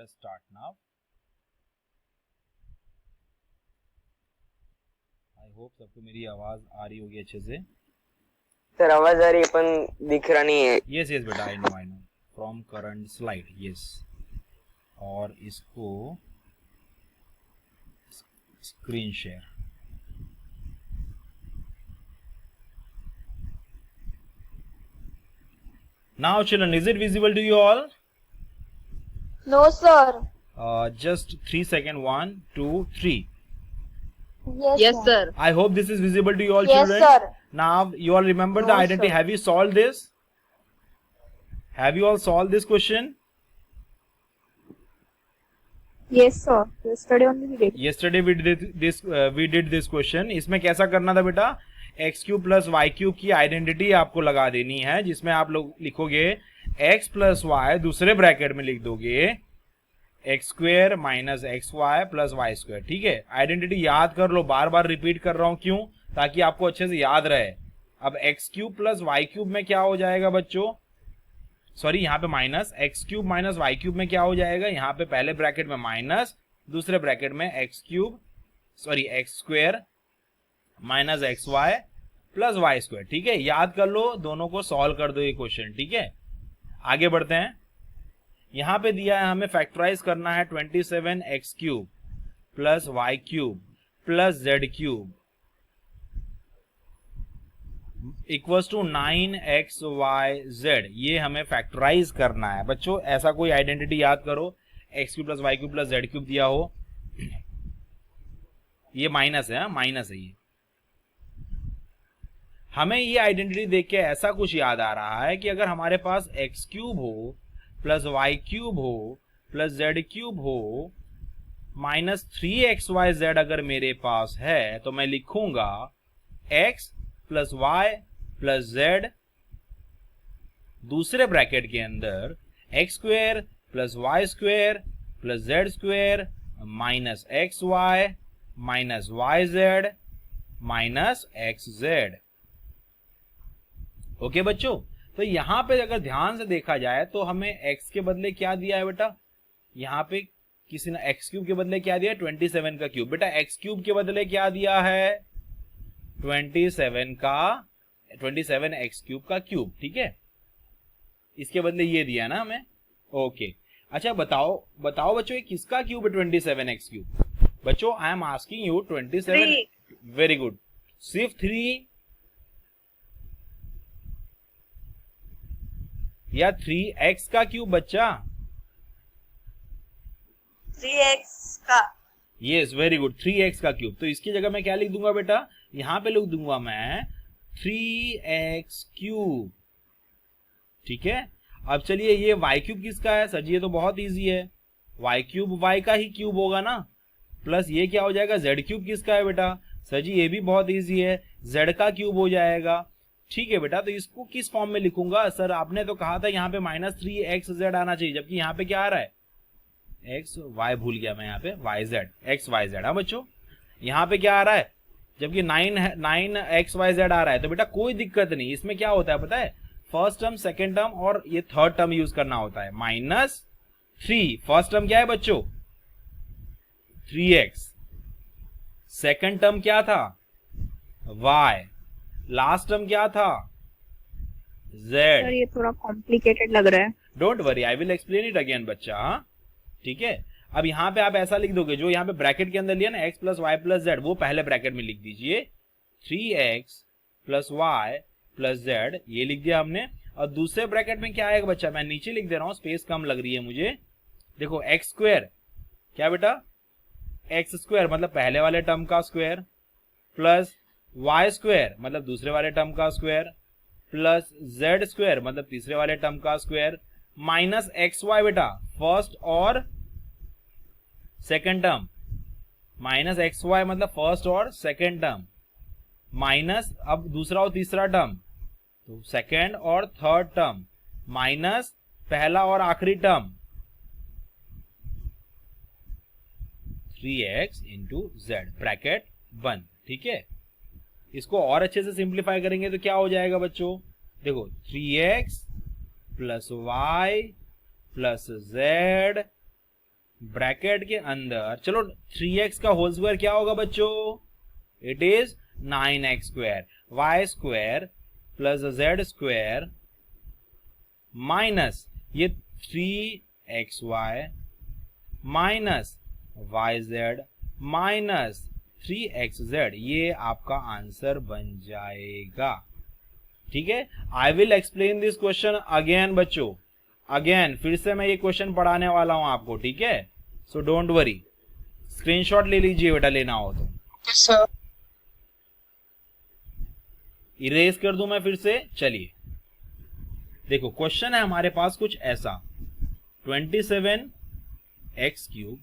let us start now. I hope सबको मेरी आवाज आ रही होगी अच्छे से. सर आवाज आ रही है पण दिख रहा नहीं है. Yes yes बेटा, I know from current slide. yes. और इसको screen share. Now children, is it visible to you all? No, sir. Just 3 seconds. 1 2 3. Yes, sir. I hope this is visible to you all, Yes, children. sir. Now you all remember No, the identity. sir. Have you solved this? Have you all solved this question? Yes, sir. Yesterday only we did. Yesterday we did this question. इसमें कैसा करना था बेटा? X cube plus Y cube की identity आपको लगा देनी है, जिसमें आप लोग लिखोगे एक्स प्लस वाई, दूसरे ब्रैकेट में लिख दोगे X square minus X Y plus Y square. ठीक है, आइडेंटिटी याद कर लो. बार बार रिपीट कर रहा हूं, क्यों? ताकि आपको अच्छे से याद रहे. अब X cube plus Y cube में क्या हो जाएगा बच्चों? सॉरी, यहाँ पे minus X cube minus Y cube में क्या हो जाएगा? यहाँ पे पहले ब्रैकेट में माइनस, दूसरे ब्रैकेट में X square minus X Y plus Y square. ठीक है, याद कर लो, दोनों को सॉल्व कर दो ये क्वेश्चन. ठीक है, आगे बढ़ते हैं. यहां पे दिया है हमें फैक्टराइज करना है 27 X cube plus Y cube plus Z cube equals to 9xyz. ये हमें फैक्टराइज करना है बच्चों. ऐसा कोई आइडेंटिटी याद करो, X cube plus Y cube plus Z cube दिया हो. ये माइनस है, माइनस है ये. हमें ये आइडेंटिटी देख के ऐसा कुछ याद आ रहा है कि अगर हमारे पास एक्स क्यूब हो प्लस वाई क्यूब हो प्लस जेड क्यूब हो माइनस 3xyz अगर मेरे पास है, तो मैं लिखूंगा x plus Y plus Z, दूसरे ब्रैकेट के अंदर X square plus Y square plus Z square minus X Y minus Y Z minus X Z. Okay बच्चों, तो यहां पे अगर ध्यान से देखा जाए तो हमें x के बदले क्या दिया है बेटा? यहां पे किसी ने x क्यूब के बदले क्या दिया है? 27 का क्यूब. बेटा x क्यूब के बदले क्या दिया है? 27 एक्स क्यूब का क्यूब. ठीक है, इसके बदले ये दिया ना हमें. ओके, अच्छा बताओ बच्चों, ये किसका क्यूब है 27 एक्स क्यूब? बच्चों I am asking you 27. Very good. सिर्फ 3 या 3x का क्यूब बच्चा? 3x का. यस, वेरी गुड, 3x का क्यूब. तो इसकी जगह मैं क्या लिख दूंगा बेटा? यहां पे लिख दूंगा मैं 3x क्यूब. ठीक है, अब चलिए ये y क्यूब किसका है? सर जी ये तो बहुत इजी है, y क्यूब y का ही क्यूब होगा ना. प्लस ये क्या हो जाएगा? z क्यूब किसका है बेटा? सर जी ये भी बहुत इजी है, z का क्यूब हो जाएगा. ठीक है बेटा, तो इसको किस फॉर्म में लिखूंगा? सर आपने तो कहा था यहाँ पे माइनस 3xz आना चाहिए, जबकि यहाँ पे क्या आ रहा है? एक्स वाई, भूल गया मैं, यहाँ पे yz, xyz. हाँ बच्चों, यहाँ पे क्या आ रहा है? जबकि 9xyz आ रहा है. तो बेटा कोई दिक्कत नहीं, इसमें क्या होता है पता है? फर्स्ट टर्म, सेकेंड टर्म और ये थर्ड टर्म यूज करना होता है. माइनस 3, फर्स्ट टर्म क्या है बच्चों? 3x. सेकेंड टर्म क्या था? y. लास्ट टर्म क्या था? z. सर ये थोड़ा कॉम्प्लिकेटेड लग रहा है. Don't worry, I will explain it again बच्चा. ठीक है, अब यहाँ पे आप ऐसा लिख दोगे, जो यहाँ पे ब्रैकेट के अंदर लिया ना x plus Y plus Z, वो पहले ब्रैकेट में लिख दीजिए 3x plus Y plus Z, ये लिख दिया हमने. और दूसरे ब्रैकेट में क्या आएगा बच्चा? मैं नीचे लिख दे रहा हूं, स्पेस कम लग रही है मुझे. देखो एक्स स्क्वेयर, क्या बेटा? एक्स स्क्वेयर मतलब पहले वाले टर्म का स्क्वेयर, प्लस वाई स्क्वेयर मतलब दूसरे वाले टर्म का स्क्वेयर, प्लस जेड स्क्वेयर मतलब तीसरे वाले टर्म का स्क्वेयर, माइनस एक्स वाई बेटा फर्स्ट और second term, minus X Y मतलब फर्स्ट और सेकेंड टर्म, माइनस अब दूसरा और तीसरा टर्म, तो सेकेंड और थर्ड टर्म, माइनस पहला और आखिरी term, 3x into Z, bracket बंद. ठीक है, इसको और अच्छे से सिंप्लीफाई करेंगे तो क्या हो जाएगा बच्चों? देखो 3x plus Y plus Z bracket के अंदर, चलो 3x का होल स्क्वायर क्या होगा बच्चों? It is 9x square, y square plus z square minus ये 3xy minus yz minus 3xz, ये आपका आंसर बन जाएगा। ठीक है, I will explain this question again बच्चों, अगेन फिर से मैं ये क्वेश्चन पढ़ाने वाला हूं आपको। ठीक है, सो डोंट वरी, स्क्रीनशॉट ले लीजिए बेटा, लेना हो तो। इरेज कर दूं मैं फिर से? चलिए देखो, क्वेश्चन है हमारे पास कुछ ऐसा, 27x cube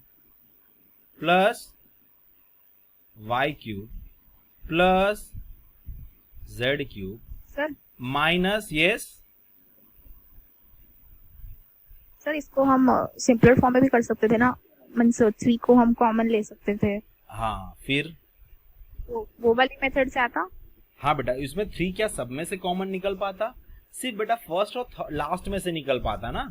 plus y cube plus z cube sir minus, yes sir इसको हम सिंपलर फॉर्म में भी कर सकते थे ना, मींस 3 को हम कॉमन ले सकते थे। हाँ, फिर वो वाली मेथड से आता। हाँ बेटा, इसमें 3 क्या सब में से कॉमन निकल पाता? सिर्फ बेटा फर्स्ट और लास्ट में से निकल पाता ना।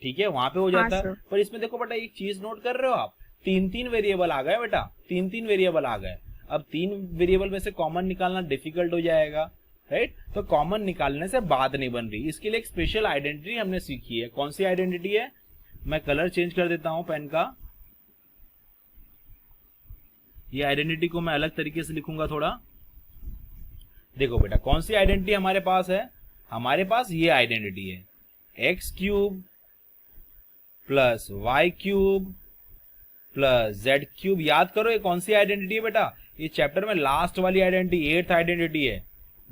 ठीक है, वहां पे हो जाता है। पर इसमें देखो बेटा, एक चीज नोट कर रहे हो आप, 3 वेरिएबल आ गए बेटा, 3 वेरिएबल आ गए। अब 3 वेरिएबल में से कॉमन निकालना डिफिकल्ट हो जाएगा, राइट? तो कॉमन निकालने से बात नहीं बन रही, इसके लिए एक स्पेशल आइडेंटिटी हमने सीखी है। कौन सी आइडेंटिटी है? मैं कलर चेंज कर देता हूं पेन का, ये आइडेंटिटी को मैं अलग तरीके से लिखूंगा थोड़ा। देखो बेटा, कौन सी आइडेंटिटी हमारे पास है? हमारे पास ये आइडेंटिटी है, X cube plus Y cube plus Z cube. याद करो ये कौन सी आइडेंटिटी है बेटा? ये चैप्टर में लास्ट वाली आइडेंटिटी, 8th आइडेंटिटी है।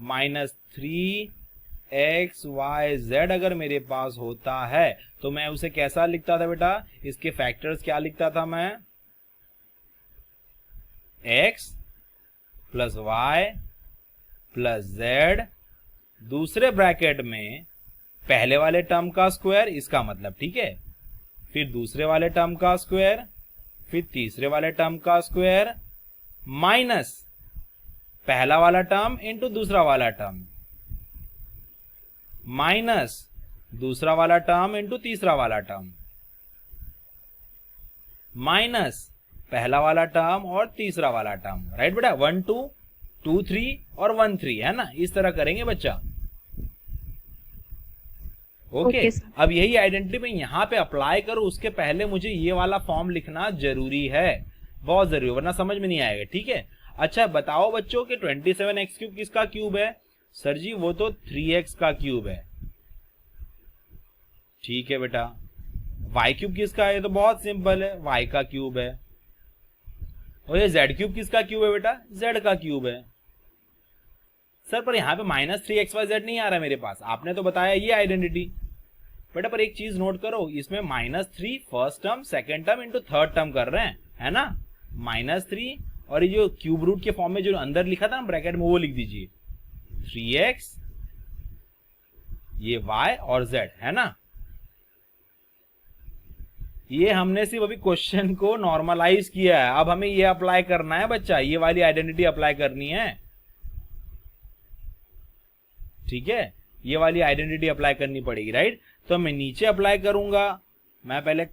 माइनस 3xyz अगर मेरे पास होता है तो मैं उसे कैसा लिखता था बेटा? इसके फैक्टर्स क्या लिखता था मैं? x plus y plus z, दूसरे ब्रैकेट में पहले वाले टर्म का स्क्वायर, इसका मतलब, ठीक है, फिर दूसरे वाले टर्म का स्क्वायर, फिर तीसरे वाले टर्म का स्क्वायर, माइनस पहला वाला टर्म इंटू दूसरा वाला टर्म, माइनस दूसरा वाला टर्म इंटू तीसरा वाला टर्म, माइनस पहला वाला टर्म और तीसरा वाला टर्म। राइट बेटा? 1 2 2 3 और 1 3, है ना? इस तरह करेंगे बच्चा। ओके, अब यही आइडेंटिटी मैं यहां पे अप्लाई करूं, उसके पहले मुझे ये वाला फॉर्म लिखना जरूरी है, बहुत जरूरी, वरना समझ में नहीं आएगा। ठीक है, अच्छा बताओ बच्चों कि 27x क्यूब किसका क्यूब है? सर जी वो तो 3x का क्यूब है। ठीक है बेटा, y क्यूब किसका है? ये तो बहुत सिंपल है, y का क्यूब है। और ये z क्यूब किसका क्यूब है बेटा? z का क्यूब है। सर पर यहाँ पे माइनस 3xyz नहीं आ रहा मेरे पास, आपने तो बताया ये आइडेंटिटी। बेटा पर एक चीज नोट करो, इसमें -3 first term second term into third term कर रहे हैं, है ना? -3 और ये जो क्यूब रूट के फॉर्म में जो अंदर लिखा था ना ब्रैकेट में, वो लिख दीजिए 3x, ये y और z, है ना? ये हमने सिर्फ अभी क्वेश्चन को नॉर्मलाइज किया है, अब हमें ये अप्लाई करना है बच्चा, ये वाली आइडेंटिटी अप्लाई करनी है। ठीक है, ये वाली आइडेंटिटी अप्लाई करनी पड़ेगी, राइट? तो मैं नीचे अप्लाई करूंगा, मैं पहले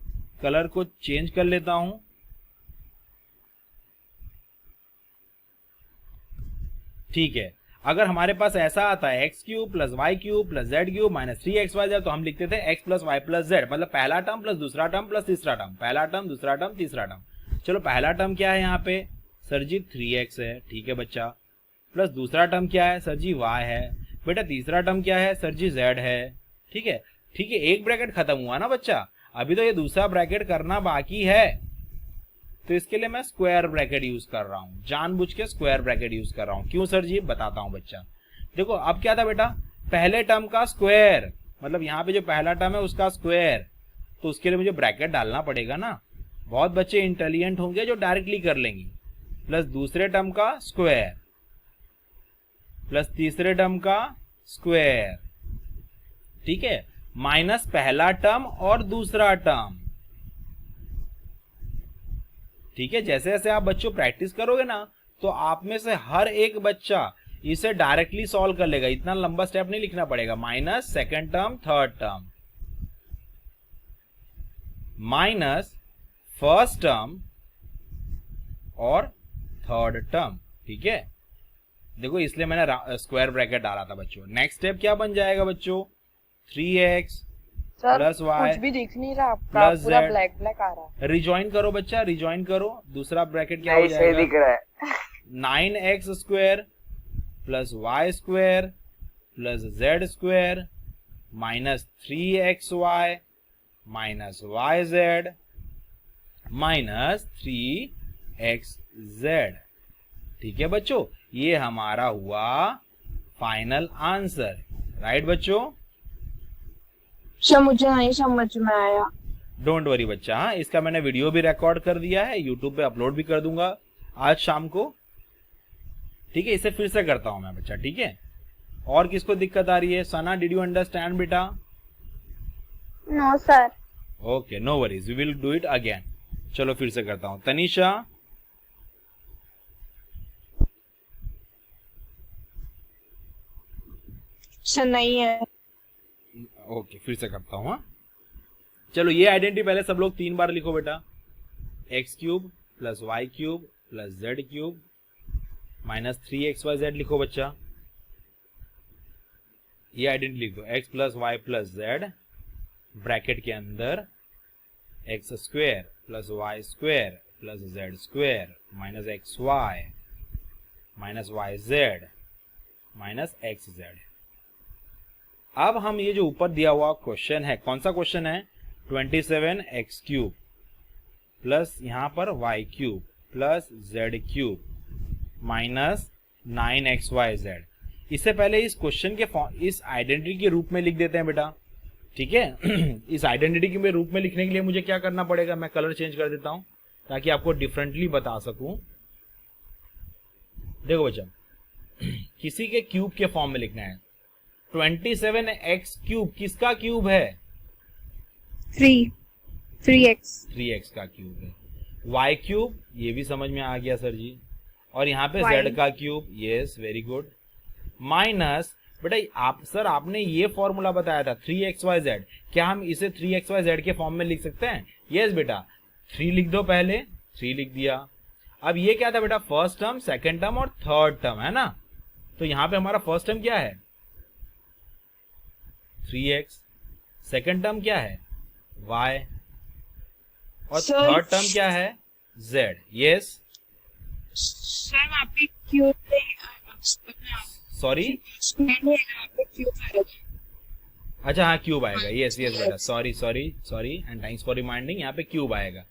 कलर को चेंज कर लेता हूं। ठीक है, अगर हमारे पास ऐसा आता है X cube plus Y cube plus Z cube minus 3xyz, तो हम लिखते थे x plus Y plus Z, मतलब पहला टर्म प्लस दूसरा टर्म प्लस तीसरा टर्म, पहला टर्म दूसरा टर्म तीसरा टर्म। चलो पहला टर्म क्या है यहाँ पे? सर जी 3x है, ठीक है बच्चा, प्लस दूसरा टर्म क्या है? सर जी y है। बेटा तीसरा टर्म क्या है? सर जी z है। ठीक है, ठीक है, एक ब्रैकेट खत्म हुआ ना बच्चा, अभी तो ये दूसरा ब्रैकेट करना बाकी है, तो इसके लिए मैं स्क्वायर ब्रैकेट यूज कर रहा हूं, जानबूझ के स्क्वायर ब्रैकेट यूज कर रहा हूं। क्यों सर जी? बताता हूं बच्चा। देखो अब क्या था बेटा? पहले टर्म का स्क्वायर, मतलब यहाँ पे जो पहला टर्म है उसका स्क्वायर, तो उसके लिए मुझे ब्रैकेट डालना पड़ेगा ना। बहुत बच्चे इंटेलिजेंट होंगे जो डायरेक्टली कर लेंगे। प्लस दूसरे टर्म का स्क्वायर प्लस तीसरे टर्म का स्क्वायर, ठीक है, माइनस पहला टर्म और दूसरा टर्म। ठीक है, जैसे जैसे आप बच्चों प्रैक्टिस करोगे ना, तो आप में से हर एक बच्चा इसे डायरेक्टली सॉल्व कर लेगा, इतना लंबा स्टेप नहीं लिखना पड़ेगा। Minus second term third term, minus first term और थर्ड टर्म, ठीक है। देखो इसलिए मैंने स्क्वायर ब्रैकेट डाला था बच्चों। नेक्स्ट स्टेप क्या बन जाएगा बच्चों, 3x सर प्लस वाई कुछ भी दिख नहीं रहा आपका, प्लस पूरा z। ब्लैक ब्लैक आ रहा है। रिजॉइन करो बच्चा, रिजॉइन करो। दूसरा ब्रैकेट क्या हो नहीं सही जाएगा, दिख रहा है। 9x square plus Y square plus Z square minus 3xy minus Y Z minus 3xz। ठीक है बच्चों, ये हमारा हुआ फाइनल आंसर, राइट बच्चों। सर मुझे नहीं समझ में आया। डोंट वरी बच्चा, हाँ इसका मैंने वीडियो भी रिकॉर्ड कर दिया है, यूट्यूब पे अपलोड भी कर दूंगा आज शाम को, ठीक है। इसे फिर से करता हूं मैं बच्चा, ठीक है। और किसको दिक्कत आ रही है, सना डिड यू अंडरस्टैंड बेटा? No sir. Okay no worries, we will do it again. चलो फिर से करता हूं। तनीषा, सर नहीं है। ओके फिर से करता हूं। हाँ? चलो ये आइडेंटिटी पहले सब लोग 3 बार लिखो बेटा। X cube plus Y cube plus Z cube minus 3xyz लिखो बच्चा। ये आइडेंटिटी लिख दो, X plus Y plus Z bracket के अंदर X square plus Y square plus Z square minus X Y minus Y Z minus X Z. अब हम ये जो ऊपर दिया हुआ क्वेश्चन है, कौन सा क्वेश्चन है, 27x क्यूब प्लस यहां पर y cube plus z cube minus 9xyz। इससे पहले इस क्वेश्चन के इस आइडेंटिटी के रूप में लिख देते हैं बेटा, ठीक है। इस आइडेंटिटी के रूप में लिखने के लिए मुझे क्या करना पड़ेगा, मैं कलर चेंज कर देता हूं ताकि आपको डिफरेंटली बता सकूं। देखो बच्चा, किसी के क्यूब के फॉर्म में लिखना है। 27x क्यूब किसका क्यूब है, 3x का क्यूब है। y क्यूब ये भी समझ में आ गया सर जी, और यहाँ पे Y. z का cube, yes very good. Minus बेटा आप सर आपने ये फॉर्मूला बताया था 3xyz, क्या हम इसे 3xyz के फॉर्म में लिख सकते हैं? यस बेटा, 3 लिख दो, पहले 3 लिख दिया। अब ये क्या था बेटा, फर्स्ट टर्म, सेकेंड टर्म और थर्ड टर्म है ना। तो यहाँ पे हमारा फर्स्ट टर्म क्या है, 3x, सेकेंड टर्म क्या है, y, और Sir, थर्ड टर्म क्या है, z। यस सर वहाँ पे क्यूब सॉरी, अच्छा हाँ क्यूब आएगा, यस यस बेटा, sorry sorry sorry and thanks for reminding, यहाँ पे क्यूब आएगा।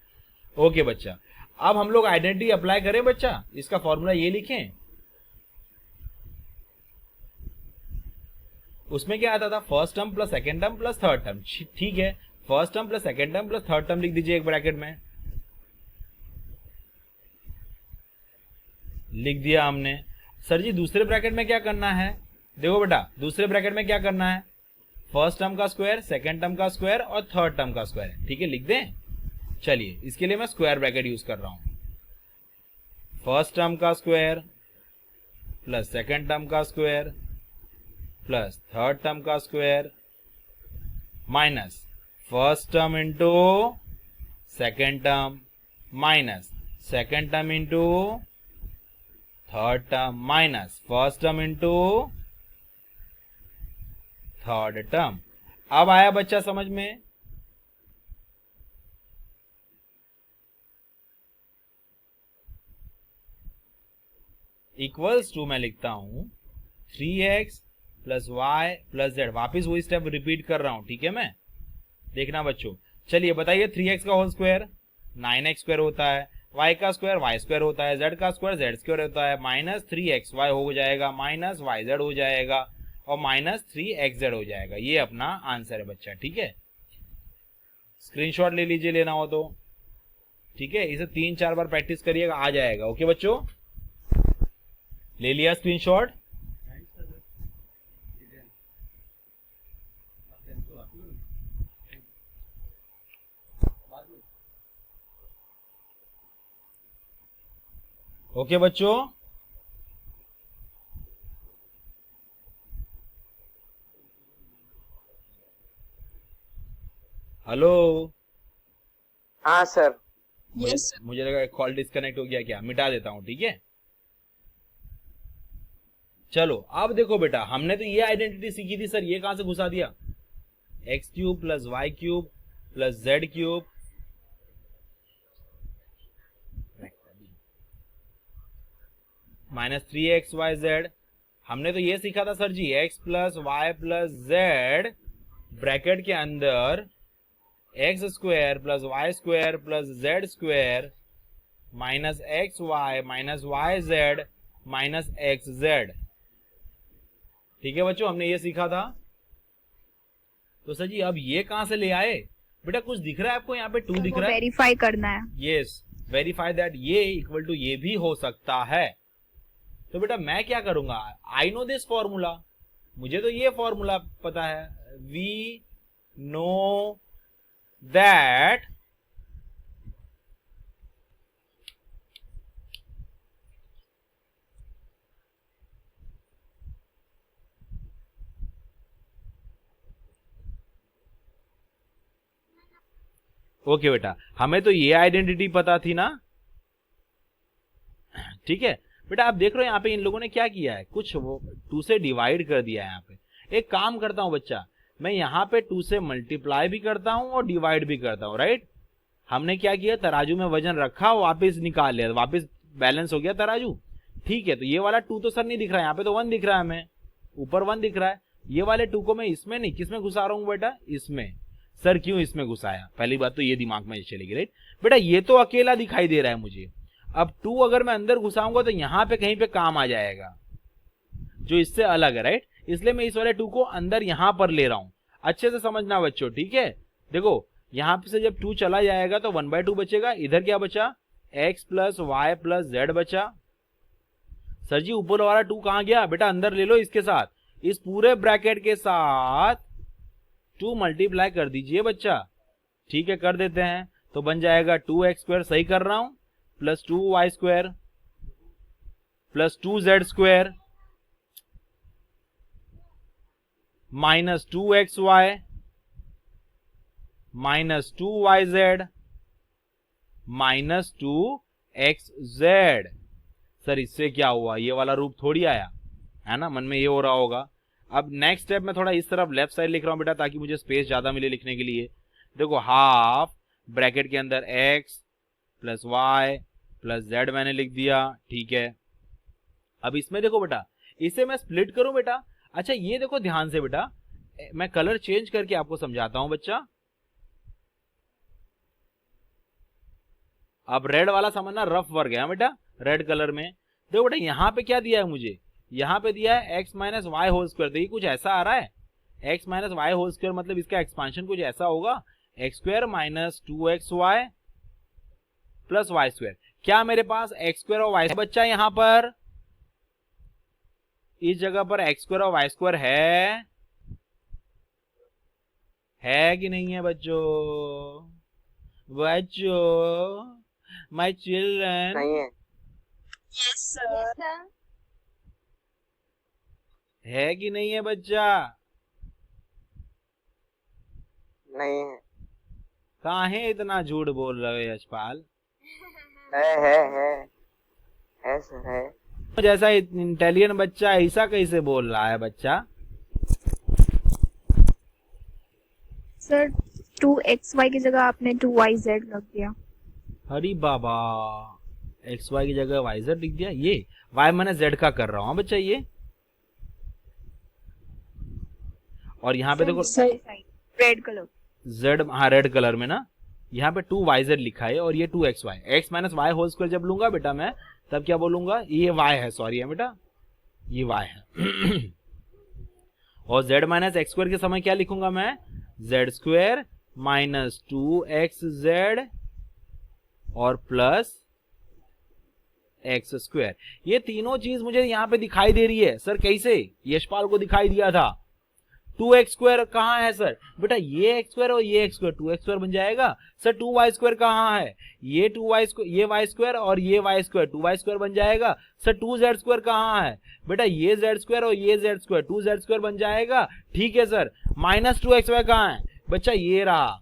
ओके बच्चा, अब हम लोग आइडेंटिटी अप्लाई करें बच्चा, इसका फॉर्मूला ये लिखें। उसमें क्या आता था, first term plus second term plus third term, ठीक है। First term plus second term plus third term लिख दीजिए एक ब्रैकेट में, लिख दिया हमने। सर जी दूसरे ब्रैकेट में क्या करना है, देखो बेटा दूसरे ब्रैकेट में क्या करना है, फर्स्ट टर्म का स्क्वायर, सेकेंड टर्म का स्क्वायर और थर्ड टर्म का स्क्वायर, ठीक है, लिख दें। चलिए इसके लिए मैं स्क्वायर ब्रैकेट यूज कर रहा हूं। फर्स्ट टर्म का स्क्वायर प्लस सेकेंड टर्म का स्क्वायर प्लस थर्ड टर्म का square minus first term into second term minus second term into third term minus first term into third term. अब आया बच्चा समझ में, इक्वल्स टू मैं लिखता हूं 3x plus Y plus Z, वापिस वही स्टेप रिपीट कर रहा हूं, ठीक है। मैं देखना बच्चों, चलिए बताइए 3x का होल स्क्वायर 9x स्क्वायर होता है, y का स्क्वायर y स्क्वायर होता है, z का स्क्वायर z स्क्वायर होता है, माइनस 3xy हो जाएगा, माइनस yz हो जाएगा और माइनस 3xz हो जाएगा। ये अपना आंसर है बच्चा, ठीक है। स्क्रीनशॉट ले लीजिए लेना हो तो, ठीक है। इसे 3-4 बार प्रैक्टिस करिएगा, आ जाएगा। ओके बच्चों, ले लिया स्क्रीनशॉट। ओके बच्चों, हेलो, हाँ सर। यस मुझे लगा कॉल डिस्कनेक्ट हो गया क्या, मिटा देता हूँ, ठीक है। चलो अब देखो बेटा, हमने तो ये आइडेंटिटी सीखी थी सर, ये कहां से घुसा दिया, X cube plus Y cube plus Z cube minus 3xyz। हमने तो ये सीखा था sir ji, x plus Y plus Z bracket के अंदर X square plus Y square plus Z square minus X Y minus Y Z minus X Z. ठीक है बच्चों, हमने ये सीखा था। तो सर जी अब ये कहां से ले आए बेटा, कुछ दिख रहा है आपको यहाँ पे 2 दिख रहा है, वेरीफाई करना है। यस, वेरीफाई दैट ये इक्वल टू ये भी हो सकता है। तो बेटा मैं क्या करूंगा, आई नो दिस फॉर्मूला, मुझे तो ये फॉर्मूला पता है, वी नो दैट ओके बेटा, हमें तो ये आइडेंटिटी पता थी ना, ठीक है बेटा। आप देख रहे हो यहाँ पे इन लोगों ने क्या किया है, कुछ वो 2 से डिवाइड कर दिया है। यहाँ पे एक काम करता हूं बच्चा, मैं यहाँ पे 2 से मल्टीप्लाई भी करता हूं और डिवाइड भी करता हूं, राइट। हमने क्या किया, तराजू में वजन रखा, वापस निकाल लिया, वापस बैलेंस हो गया तराजू, ठीक है। तो ये वाला 2 तो सर नहीं दिख रहा है, यहाँ पे तो 1 दिख रहा है, हमें ऊपर 1 दिख रहा है। ये वाले 2 को मैं इसमें नहीं, किसमें घुसा रहा हूँ बेटा, इसमें। सर क्यों इसमें घुसाया, पहली बात तो ये दिमाग में चलेगी, राइट बेटा। ये तो अकेला दिखाई दे रहा है मुझे, अब 2 अगर मैं अंदर घुसाऊंगा तो यहां पे कहीं पे काम आ जाएगा जो इससे अलग है, राइट। इसलिए मैं इस वाले 2 को अंदर यहां पर ले रहा हूं, अच्छे से समझना बच्चों, ठीक है। देखो यहां से जब 2 चला जाएगा तो 1/2 बचेगा, इधर क्या बचा, x plus Y plus Z बचा। सर जी ऊपर वाला 2 कहां गया बेटा, अंदर ले लो, इसके साथ, इस पूरे ब्रैकेट के साथ 2 मल्टीप्लाई कर दीजिए बच्चा, ठीक है, कर देते हैं। तो बन जाएगा 2x स्क्वायर, सही कर रहा हूं, plus 2y square plus 2z square minus 2xy minus 2yz minus 2xz। Sir इससे क्या हुआ, ये वाला रूप थोड़ी आया है ना, मन में ये हो रहा होगा। अब नेक्स्ट स्टेप में थोड़ा इस तरफ लेफ्ट साइड लिख रहा हूं बेटा, ताकि मुझे स्पेस ज्यादा मिले लिखने के लिए। देखो हाफ ब्रैकेट के अंदर x plus Y plus Z मैंने लिख दिया, ठीक है। अब इसमें देखो बेटा, इसे मैं स्प्लिट करूं बेटा, अच्छा ये देखो ध्यान से बेटा, मैं कलर चेंज करके आपको समझाता हूं बच्चा। अब रेड वाला समझना, रफ वर्क है बेटा, रेड कलर में। देखो बेटा यहां पे क्या दिया है मुझे, यहां पे दिया है x minus Y whole square, तो ये कुछ ऐसा आ रहा है, x minus Y whole square, मतलब इसका एक्सपांशन कुछ ऐसा होगा, X square minus 2xy plus Y square. क्या मेरे पास एक्स स्क्वायर और वाई बच्चा, यहां पर इस जगह पर एक्स स्क्वायर और वाई स्क्वायर है कि नहीं है बच्चों, माय चिल्ड्रन, नहीं है, यस सर, है कि नहीं है बच्चा, नहीं है, काहे इतना झूठ बोल रहे हो यशपाल, है सर, है। जैसा इंटेलिजेंट बच्चा ऐसा कैसे बोल रहा है बच्चा। सर 2xy की जगह आपने 2yz लग दिया। अरे बाबा, एक्स वाई की जगह वाई जेड लिख दिया, ये वाई मैंने जेड का कर रहा हूं बच्चा ये। और यहाँ पे देखो रेड कलर, जेड, हाँ रेड कलर में ना, यहाँ पे 2yz लिखा है और ये 2xy, x minus Y whole square जब लूंगा बेटा मैं, तब क्या बोलूंगा, ये y है, सॉरी है बेटा, ये y है। और z माइनस एक्स स्क्वायर के समय क्या लिखूंगा मैं, z स्क्वायर माइनस 2xz और प्लस एक्स स्क्वायर। ये तीनों चीज मुझे यहाँ पे दिखाई दे रही है सर, कैसे, यशपाल को दिखाई दिया था। 2x स्क्वायर कहाँ है सर, बेटा ये x स्क्वायर और ये x स्क्वायर, 2x स्क्वायर बन जाएगा। सर 2y स्क्वायर कहाँ है, ये 2y स्क्वायर, ये y स्क्वायर और ये y स्क्वायर, 2y स्क्वायर बन जाएगा। सर 2z स्क्वायर कहाँ है, बेटा ये z स्क्वायर और ये z स्क्वायर, 2z स्क्वायर बन जाएगा, ठीक है सर। माइनस 2xy कहाँ है बच्चा, ये रहा।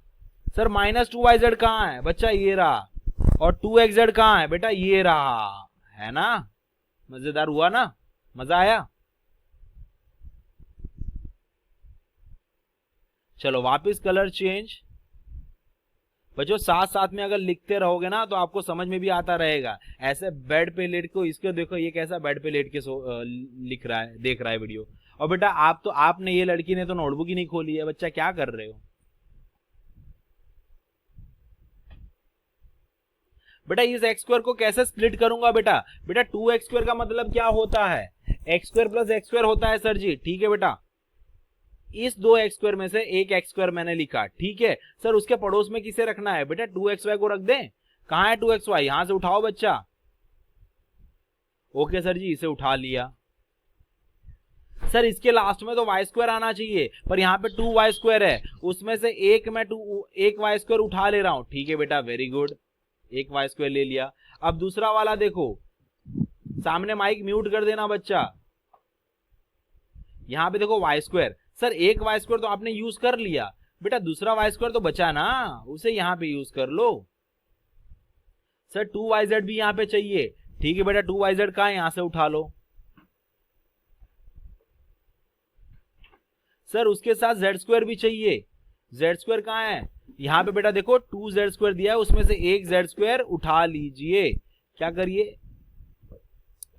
सर माइनस 2yz कहाँ है बच्चा, ये रहा। और 2xz कहाँ है बेटा, ये रहा, है ना, मजेदार हुआ ना, मजा आया। चलो वापस कलर चेंज। बच्चों साथ साथ में अगर लिखते रहोगे ना तो आपको समझ में भी आता रहेगा। ऐसे बेड पे लेट को, इसको देखो ये कैसा बेड पे लेट के लिख रहा है, देख रहा है वीडियो। और बेटा आपने, ये लड़की ने तो नोटबुक ही नहीं खोली है। बच्चा क्या कर रहे हो बेटा? इस एक्स स्क्वायर को कैसे स्प्लिट करूंगा बेटा? बेटा 2x स्क्वायर का मतलब क्या होता है, x square plus x square होता है सर जी, ठीक है बेटा। इस 2x स्क्वायर में से एक एक्स स्क्वायर मैंने लिखा, ठीक है सर। उसके पड़ोस में किसे रखना है बेटा? 2xy को रख दें। कहां है 2xy? यहां से उठाओ बच्चा। ओके सर जी, इसे उठा लिया। सर इसके लास्ट में तो y स्क्वायर आना चाहिए, पर यहाँ पे 2y स्क्वायर है, उसमें से एक y स्क्वायर उठा ले रहा हूं, ठीक है बेटा, वेरी गुड, एक y स्क्वायर ले लिया। अब दूसरा वाला देखो, सामने माइक म्यूट कर देना बच्चा। यहां पे देखो y स्क्वायर, सर एक y स्क्वायर तो आपने यूज कर लिया बेटा, दूसरा y स्क्वायर तो बचा ना, उसे यहां पे यूज कर लो। सर 2yz भी यहां पे चाहिए, ठीक है बेटा, 2yz कहां है, यहां से उठा लो। सर उसके साथ z स्क्वायर भी चाहिए, z स्क्वायर कहां है, यहां पे बेटा देखो 2z स्क्वायर दिया है, उसमें से एक z स्क्वायर उठा लीजिए। क्या करिए,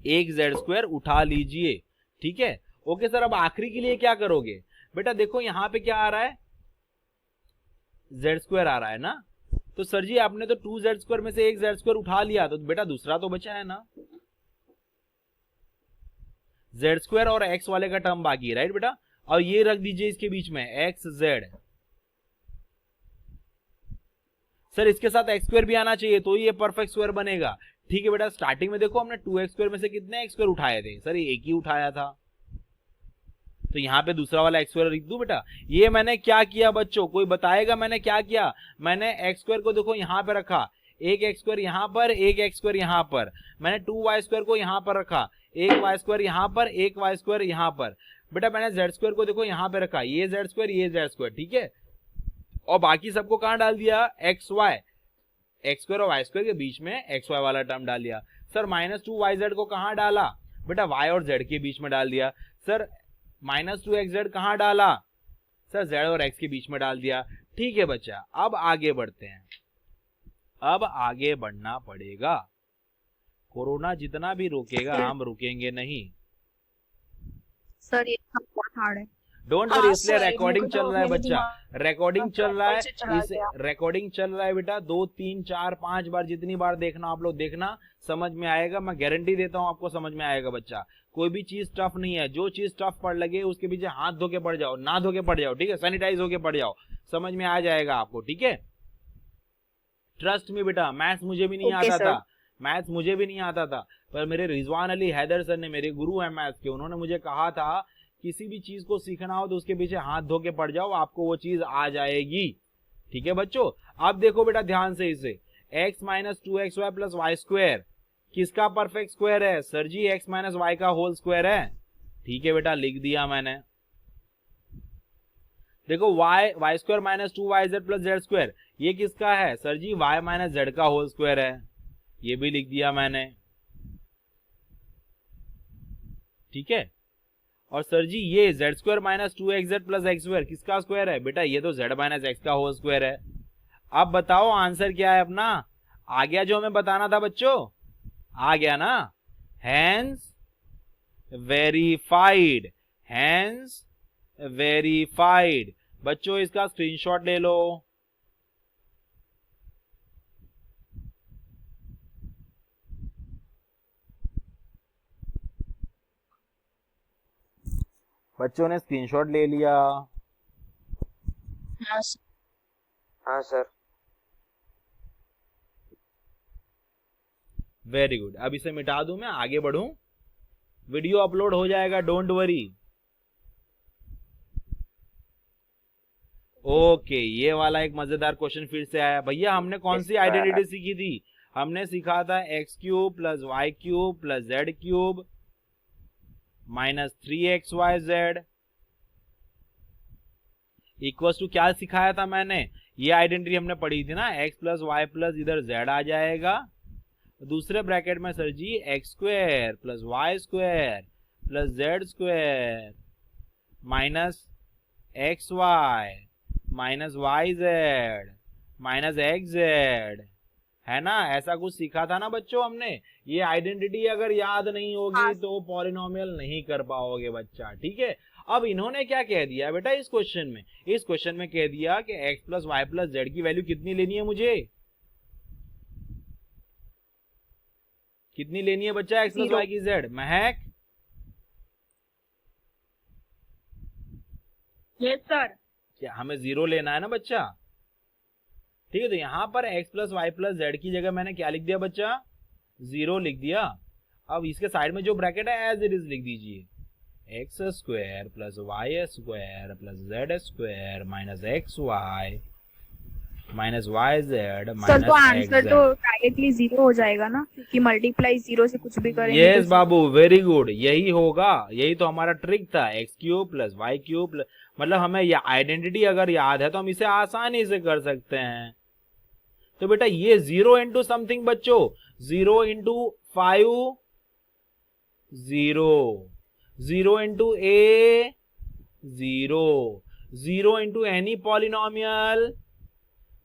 एक z स्क्वायर उठा लीजिए, ठीक है। ओके सर, अब आखिरी के लिए क्या करोगे बेटा? देखो यहां पे क्या आ रहा है, z स्क्वायर आ रहा है ना, तो सर जी आपने तो 2z स्क्वायर में से एक z स्क्वायर उठा लिया, तो बेटा दूसरा तो बचा है ना, z स्क्वायर और x वाले का टर्म बाकी है, राइट बेटा। और ये रख दीजिए इसके बीच में xz। सर इसके साथ x स्क्वायर भी आना चाहिए, तो ये परफेक्ट स्क्वायर बनेगा, ठीक है बेटा। स्टार्टिंग में देखो हमने 2x स्क्वायर में से कितने x स्क्वायर उठाए थे? सर ये एक ही उठाया था, तो यहाँ पे दूसरा वाला एक्स स्क्वायर लिख दूं बेटा। ये मैंने क्या किया बच्चों, कोई बताएगा मैंने क्या किया? मैंने एक्स स्क्वायर को देखो यहाँ पे रखा, एक एक्स स्क्वायर यहाँ पर, एक एक्स स्क्वायर यहाँ पर। मैंने 2y स्क्वायर को यहाँ पर रखा, एक y स्क्वायर यहाँ पर, एक y स्क्वायर यहाँ पर। बेटा मैंने z स्क्वायर को देखो यहाँ पे रखा, ये z स्क्वायर, ये z स्क्वायर, ठीक है। और बाकी सबको कहाँ डाल दिया? एक्स वाई, एक्स स्क्वायर और वाई स्क्वायर के बीच में एक्स वाई वाला टर्म डाल दिया। सर -2yz को कहाँ डाला बेटा? y और z के बीच में डाल दिया। सर -2xz कहाँ डाला? सर z और x के बीच में डाल दिया, ठीक है बच्चा। अब आगे बढ़ते हैं, अब आगे बढ़ना पड़ेगा। कोरोना जितना भी रोकेगा हम रुकेंगे नहीं। सर ये बहुत हार्ड है। डोंट वरी, इसलिए रिकॉर्डिंग चल रहा है बच्चा, रिकॉर्डिंग चल रहा है, इस रिकॉर्डिंग चल रहा है बेटा। 2 3 4 5 बार, जितनी बार देखना आप लोग देखना, समझ में आएगा। मैं गारंटी देता हूँ आपको समझ में आएगा बच्चा। कोई भी चीज टफ नहीं है, जो चीज टफ पड़ लगे उसके पीछे हाथ धो के पड़ जाओ, ना धो के पड़ जाओ, ठीक है, सैनिटाइज होके पड़ जाओ, समझ में आ जाएगा आपको, ठीक है। ट्रस्ट में बेटा, मैथ्स मुझे भी नहीं आता था, मैथ्स मुझे भी नहीं आता था, पर मेरे रिजवान अली हैदर सर ने, मेरे गुरु हैं मैथ्स के, उन्होंने मुझे कहा था किसी भी चीज को सीखना हो तो उसके पीछे हाथ धो के पड़ जाओ, आपको वो चीज आ जाएगी, ठीक है बच्चों। अब देखो बेटा ध्यान से इसे, x - 2xy + y स्क्वायर किसका परफेक्ट स्क्वायर है? सर जी x - y का होल स्क्वायर है, ठीक है बेटा, लिख दिया मैंने। देखो y square - 2yz + z square ये किसका है? सर जी y - z का होल स्क्वायर है, ये भी लिख दिया मैंने, ठीक है। और सर जी ये z square - 2xz + x square किसका स्क्वायर है? बेटा ये तो z - x का होल स्क्वायर है। अब बताओ आंसर क्या है अपना? आ गया जो हमें बताना था बच्चों, आ गया ना? Hence verified, hence verified. बच्चों इसका स्क्रीनशॉट ले लो। बच्चों ने स्क्रीनशॉट ले लिया? हाँ सर। Very good. अब इसे मिटा दूं, मैं आगे बढ़ूं, वीडियो अपलोड हो जाएगा, डोंट वरी। ओके, ये वाला एक मजेदार क्वेश्चन फिर से आया। भैया हमने कौन सी आइडेंटिटी सीखी थी? हमने सीखा था x³ + y³ + z³ -3xyz equals to क्या सिखाया था मैंने? ये आइडेंटिटी हमने पढ़ी थी ना, x प्लस वाई प्लस इधर z आ जाएगा, दूसरे ब्रैकेट में sir ji X square plus Y square plus Z square minus X Y minus Y Z minus X Z, है ना। ऐसा कुछ सीखा था ना बच्चों हमने। ये आइडेंटिटी अगर याद नहीं होगी तो पॉलिनोमियल नहीं कर पाओगे बच्चा, ठीक है। अब इन्होंने क्या कह दिया बेटा इस क्वेश्चन में, इस क्वेश्चन में कह दिया कि x plus Y plus Z की वैल्यू कितनी लेनी है मुझे, कितनी लेनी है बच्चा x प्लस वाई की जेड, महक? Yes sir. क्या हमें 0 लेना है ना बच्चा, ठीक है। तो यहां पर x plus Y plus Z की जगह मैंने क्या लिख दिया बच्चा, 0 लिख दिया। अब इसके साइड में जो ब्रैकेट है एज इट इज लिख दीजिए, X square plus Y square plus Z square minus X Y minus Y Z sir minus तो आंसर तो डायरेक्टली 0 हो जाएगा ना, क्योंकि मल्टीप्लाई 0 से कुछ भी करेंगे। यस बाबू, वेरी गुड, यही होगा, यही तो हमारा ट्रिक था। X cube plus Y cube plus, मतलब हमें यह आइडेंटिटी अगर याद है तो हम इसे आसानी से कर सकते हैं। तो बेटा ये 0 इंटू समथिंग बच्चों, 0 इंटू 5 0, 0 इंटू ए 0, 0 इंटू एनी पॉलिनोमियल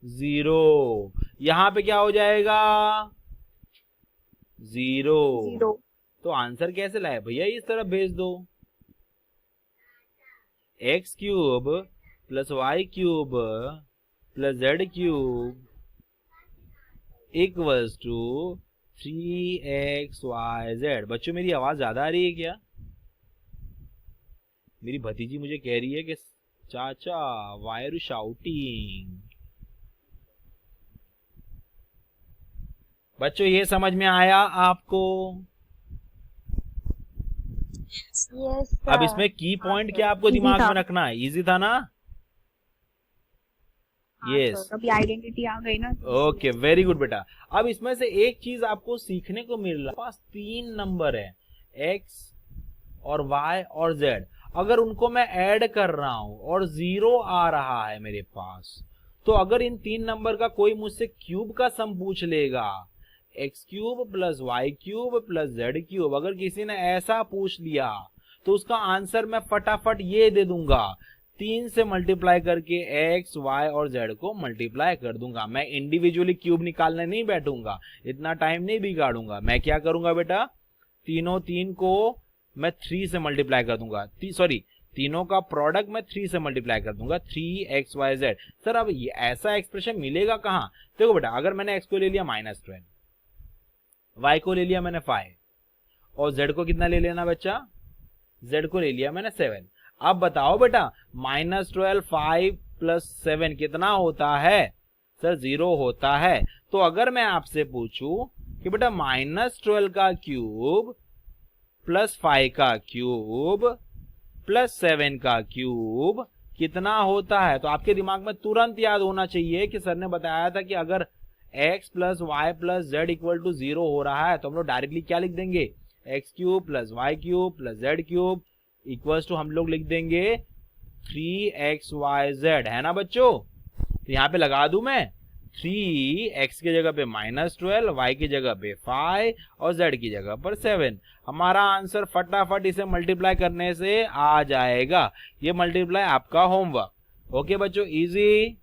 0, यहां पे क्या हो जाएगा 0। तो आंसर कैसे लाए भैया, इस तरफ भेज दो, X cube plus Y cube plus Z cube equals to 3xyz। बच्चों मेरी आवाज ज्यादा आ रही है क्या? मेरी भतीजी मुझे कह रही है कि चाचा वाई आर यू शाउटिंग। बच्चों ये समझ में आया आपको? यस अब इसमें की पॉइंट क्या आपको दिमाग में रखना है, इजी था ना? यस, अभी आइडेंटिटी आ गई ना। ओके, वेरी गुड बेटा। अब इसमें से एक चीज आपको सीखने को मिल रहा है, पास 3 नंबर है x और y और z, अगर उनको मैं ऐड कर रहा हूं और 0 आ रहा है मेरे पास, तो अगर इन 3 नंबर का कोई मुझसे क्यूब का सम पूछ लेगा, X cube plus Y cube plus Z cube, अगर किसी ने ऐसा पूछ लिया तो उसका आंसर मैं फटाफट ये दे दूंगा, 3 से मल्टीप्लाई करके एक्स वाई और जेड को मल्टीप्लाई कर दूंगा। मैं इंडिविजुअली क्यूब निकालने नहीं बैठूंगा, इतना टाइम नहीं बिगाड़ूंगा। मैं क्या करूंगा बेटा, तीन को मैं 3 से मल्टीप्लाई कर दूंगा, सॉरी तीनों का प्रोडक्ट मैं 3 से मल्टीप्लाई कर दूंगा, 3xyz। सर अब ये ऐसा एक्सप्रेशन मिलेगा कहां? देखो बेटा, अगर मैंने x को ले लिया -12, y को ले लिया मैंने 5 और z को कितना ले लेना बच्चा, z को ले लिया मैंने 7। अब बताओ बेटा -12 5 प्लस 7 कितना होता है? सर 0 होता है। तो अगर मैं आपसे पूछूं कि बेटा -12 का क्यूब प्लस 5 का क्यूब प्लस 7 का क्यूब कितना होता है, तो आपके दिमाग में तुरंत याद होना चाहिए कि सर ने बताया था कि अगर x plus Y plus Z equal to 0 हो रहा है तो हम लोग डायरेक्टली क्या लिख देंगे, X cube plus Y cube plus Z cube equals to हम लोग लिख देंगे 3xyz, है ना बच्चों। तो यहाँ पे लगा दूं मैं 3x की जगह पे -12, y की जगह पे 5 और z की जगह पर 7। हमारा आंसर फटाफट इसे मल्टीप्लाई करने से आ जाएगा। ये मल्टीप्लाई आपका होमवर्क। ओके बच्चों, इजी।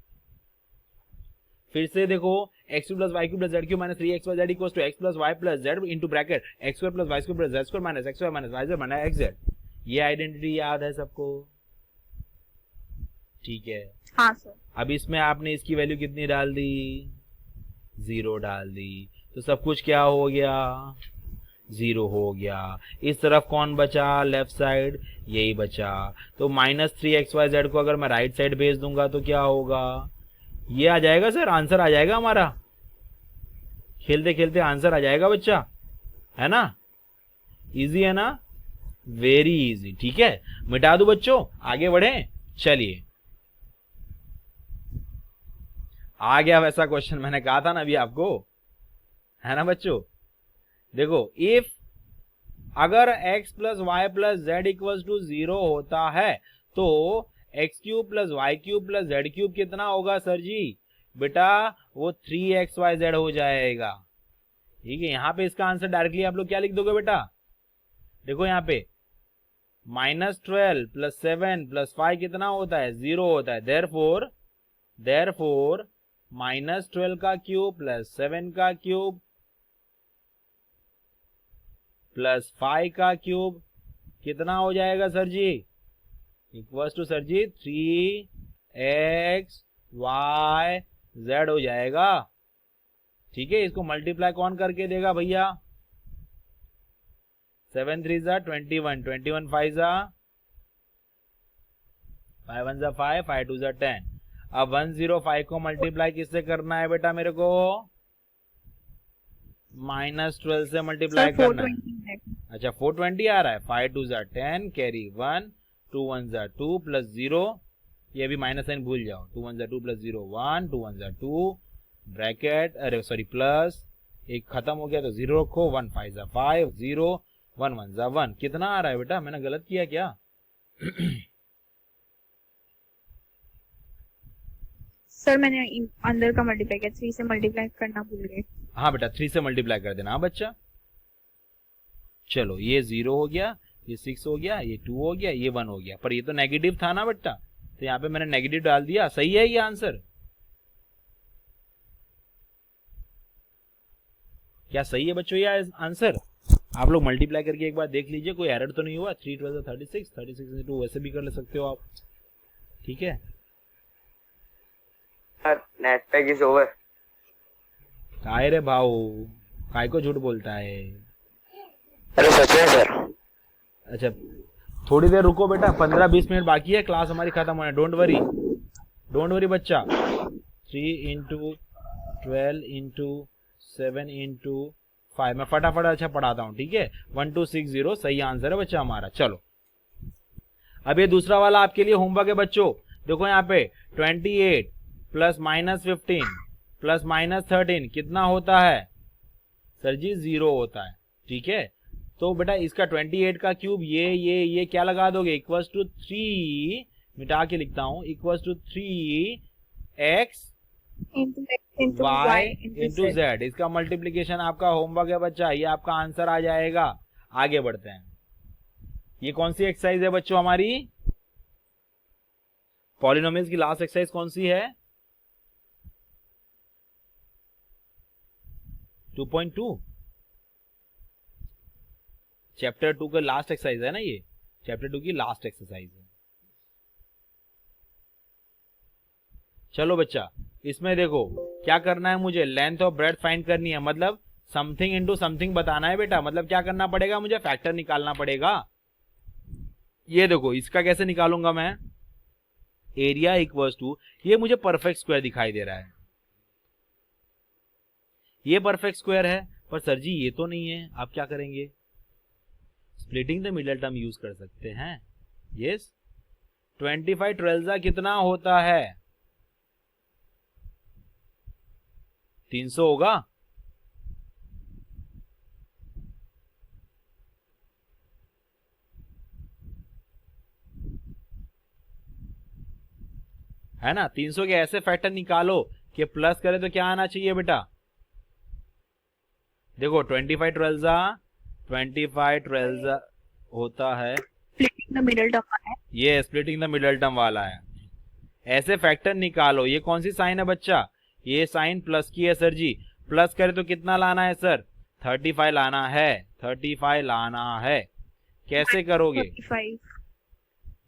फिर से देखो, x plus Y cube plus Z cube minus 3xyz equals to x plus Y plus Z into bracket x square plus Y square plus Z square minus x square minus Y Z minus x Z. ये आइडेंटिटी याद है सबको? ठीक है। हाँ sir. अब इसमें आपने इसकी वैल्यू कितनी डाल दी, 0 डाल दी, तो सब कुछ क्या हो गया, 0 हो गया। इस तरफ कौन बचा, लेफ्ट साइड, यही बचा। तो -3xyz को अगर मैं राइट साइड भेज दूंगा तो क्या होगा, ये आ जाएगा सर, आंसर आ जाएगा हमारा। खेलते खेलते आंसर आ जाएगा बच्चा, है ना? इजी है ना? Very easy. ठीक है, मिटा दो बच्चों, आगे बढ़े। चलिए, आ गया वैसा क्वेश्चन, मैंने कहा था ना अभी आपको, है ना बच्चों। देखो, इफ अगर x plus Y plus Z equals to 0 होता है तो X cube plus Y cube plus Z cube कितना होगा सर जी? बेटा वो 3xyz हो जाएगा। ठीक है, यहाँ पे इसका आंसर डायरेक्टली आप लोग क्या लिख दोगे बेटा? देखो यहाँ पे -12 प्लस 7 प्लस 5 कितना होता है? 0 होता है। देयरफॉर -12 का क्यूब प्लस 7 का क्यूब प्लस 5 का क्यूब कितना हो जाएगा sir ji? Equals to sir ji 3xyz हो जाएगा। ठीक है, इसको मल्टीप्लाई कौन करके देगा भैया? 7 3 जा 21, 21 5 जा 5 1 जा 5, 5 2 जा 10। अब 105 को मल्टीप्लाई किससे करना है बेटा मेरे को? -12 से मल्टीप्लाई करना है। अच्छा 420 आ रहा है। 5 2 जा 10, कैरी 1, 2 1 जा 2 प्लस 0, ये भी माइनस साइन भूल जाओ। 2 1 जा 2 प्लस 0 1, 2 1 जा 2 ब्रैकेट, अरे सॉरी प्लस, एक खत्म हो गया तो 0 रखो, 1 5 जा 5, 0 1 1 जा 1। कितना आ रहा है बेटा? मैंने गलत किया क्या? सर मैंने अंदर का मल्टीप्लाई किया, 3 से मल्टीप्लाई करना भूल गए। हाँ बेटा 3 से मल्टीप्लाई कर देना। हाँ बच्चा, चलो ये 0 हो गया, ये 6 हो गया, ये 2 हो गया, ये 1 हो गया। पर ये तो नेगेटिव था ना बेटा, तो यहाँ पे मैंने नेगेटिव डाल दिया। सही है ये आंसर? क्या सही है बच्चों ये आंसर? आप लोग मल्टीप्लाई करके एक बार देख लीजिए, कोई एरर तो नहीं हुआ। 3 12 36, 36 में 2 वैसे भी कर ले सकते हो आप। ठीक है, नेट पैक इज ओवर। काय रे भाऊ, काय को झूठ बोलता है? अरे सच में सर। अच्छा थोड़ी देर रुको बेटा, 15-20 मिनट बाकी है, क्लास हमारी खत्म होने। डोंट वरी बच्चा। 3 इंटू 12 इंटू 7 इंटू 5, मैं फटाफट अच्छा पढ़ाता हूँ। ठीक है, 1260 सही आंसर है बच्चा हमारा। चलो अब ये दूसरा वाला आपके लिए होमवर्क है बच्चों। देखो यहाँ पे 28 प्लस -15 प्लस -13 कितना होता है सर जी? 0 होता है। ठीक है, तो बेटा इसका 28 का क्यूब ये क्या लगा दोगे? इक्वल्स टू 3, मिटा के लिखता हूं, equals to 3x y into z। इसका मल्टीप्लीकेशन आपका होमवर्क है बच्चा, ये आपका आंसर आ जाएगा। आगे बढ़ते हैं। ये कौन सी एक्सरसाइज है बच्चों हमारी? पॉलिनोमियल्स की लास्ट एक्सरसाइज कौन सी है? 2.2 चैप्टर 2 का लास्ट एक्सरसाइज है ना, ये चैप्टर 2 की लास्ट एक्सरसाइज है। चलो बच्चा, इसमें देखो क्या करना है मुझे? लेंथ ऑफ ब्रेड फाइंड करनी है, मतलब समथिंग इनटू समथिंग बताना है बेटा। मतलब क्या करना पड़ेगा मुझे? फैक्टर निकालना पड़ेगा। ये देखो इसका कैसे निकालूंगा मैं? एरिया इक्वल्स टू, ये मुझे परफेक्ट स्क्वायर दिखाई दे रहा है, ये परफेक्ट स्क्वायर है, पर सर जी ये तो नहीं है। आप क्या करेंगे? Splitting the middle term use कर सकते हैं। यस, 25 12 कितना होता है? 300 होगा। है ना? 300 के ऐसे फैक्टर निकालो कि प्लस करे तो क्या आना चाहिए बेटा? देखो 25 12 होता है, स्प्लिटिंग द मिडल टर्म है ये स्प्लिटिंग द मिडल टर्म वाला है। ऐसे फैक्टर निकालो। ये कौन सी साइन है बच्चा? ये साइन प्लस की है सर जी। प्लस करे तो कितना लाना है सर? 35 लाना है। 35 लाना है। कैसे करोगे 35।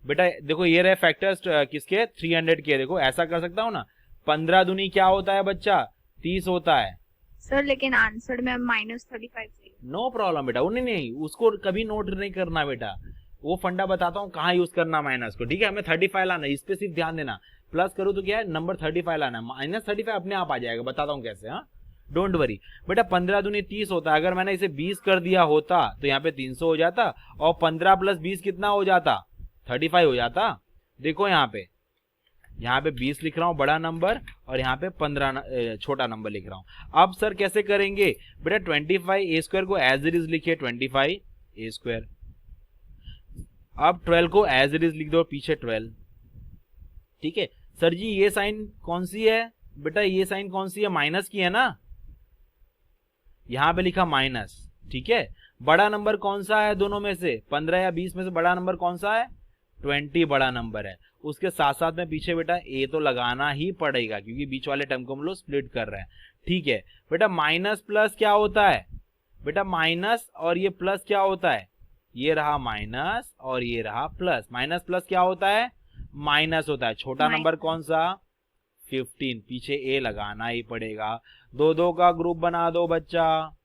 बेटा? देखो ये रहे फैक्टर्स किसके? 300 के। देखो ऐसा कर सकता हूं ना, 15 दूनी क्या होता है बच्चा? 30 होता है सर, लेकिन आंसर में -35 चाहिए। नो प्रॉब्लम बेटा, वो नहीं उसको कभी नोट नहीं करना बेटा, वो फंडा बताता हूँ कहाँ यूज करना माइनस को। ठीक है, हमें 35 लाना है, इस पे सिर्फ ध्यान देना। प्लस करूँ तो क्या है? नंबर 35 लाना है, -35 अपने आप आ जाएगा। बताता हूँ कैसे। हाँ, डोंट वरी बेटा। 15 दूनी 30 होता है। अगर मैंने इसे 20 कर दिया होता तो यहाँ पे 300 हो जाता, और 15 + 20 कितना हो जाता? 35 हो जाता। देखो यहाँ पे 20 लिख रहा हूँ बड़ा नंबर, और यहाँ पे 15 छोटा नंबर लिख रहा हूँ। अब सर कैसे करेंगे बेटा? 25a² को एज इट इज लिखिए 25a²। अब 12 को एज इट इज लिख दो, पीछे 12। ठीक है सर जी, ये साइन कौन सी है बेटा, ये साइन कौन सी है, माइनस की है ना, यहां पे लिखा माइनस। ठीक है, बड़ा नंबर कौन सा है दोनों में से, 15 या 20 में से बड़ा नंबर कौन सा है, 20 बड़ा नंबर है। उसके साथ साथ में पीछे बेटा ए तो लगाना ही पड़ेगा क्योंकि बीच वाले टर्म को हम लोग स्प्लिट कर रहे हैं। ठीक है बेटा, माइनस प्लस क्या होता है बेटा, माइनस और ये प्लस क्या होता है, ये रहा माइनस और ये रहा प्लस। माइनस प्लस क्या होता है, माइनस होता है। छोटा नंबर कौन सा, 15, पीछे ए लगाना ही पड़ेगा। दो दो का ग्रुप बना दो बच्चा।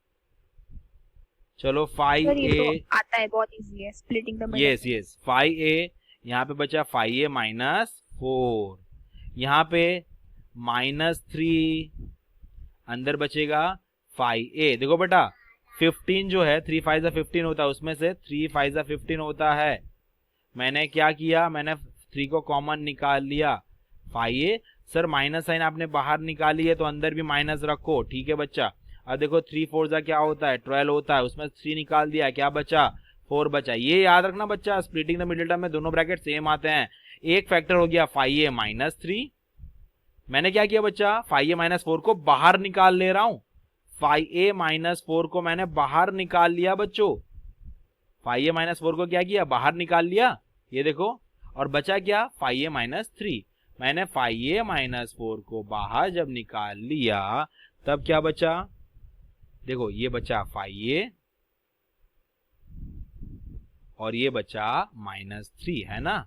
चलो 5a तो आता है, बहुत इजी है splitting the yes yes 5a, यहाँ पे बचा 5a माइनस 4, यहाँ पे -3, अंदर बचेगा 5a। देखो बेटा 15 जो है 3 5 15 होता है, उसमें से 3 5 15 होता है। मैंने क्या किया, मैंने 3 को कॉमन निकाल लिया, 5a। सर माइनस साइन आपने बाहर निकाली है तो अंदर भी माइनस रखो। ठीक है बच्चा, अब देखो 3 4 क्या होता है, 12 होता है, उसमें 3 निकाल दिया, क्या बचा, 4 बचा। ये याद रखना बच्चा, स्प्लिटिंग द मिडिल टर्म में दोनों ब्रैकेट सेम आते हैं। एक फैक्टर हो गया 5a माइनस 3, मैंने क्या किया बच्चा, 5a माइनस 4 को बाहर निकाल ले रहा हूं, 5a माइनस 4 को मैंने बाहर निकाल लिया बच्चों, 5a माइनस 4 को क्या किया, बाहर निकाल लिया, ये देखो, और बचा क्या, 5a माइनस 3। मैंने 5a माइनस 4 को बाहर जब निकाल लिया तब क्या बचा, देखो ये बचा 5a और ये बचा -3, है ना।